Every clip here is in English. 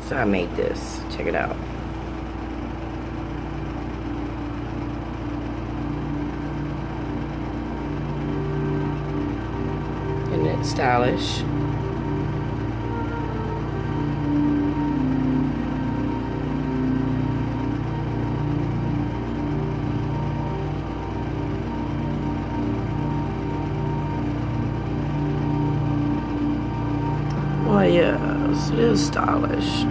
So I made this. Check it out. Isn't it stylish? Oh yes, it is stylish.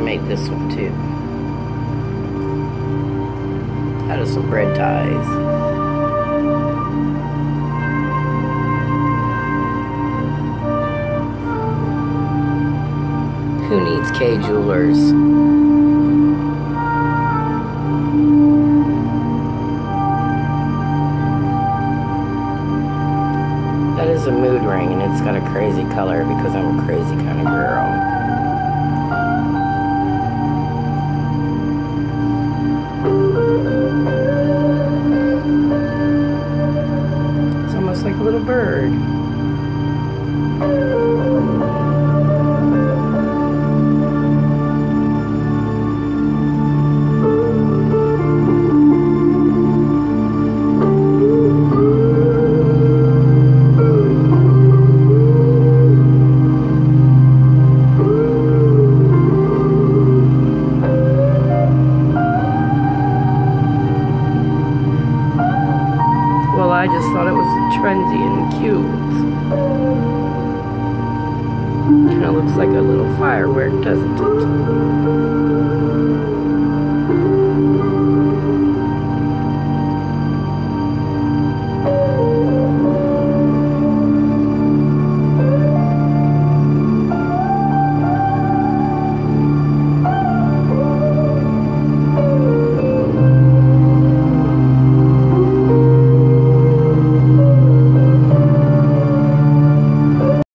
Made this one too. Out of some bread ties. Who needs Kay Jewelers? That is a mood ring, and it's got a crazy color because I'm a crazy kind of girl. Like a little bird. I just thought it was trendy and cute. Kind of looks like a little firework, doesn't it?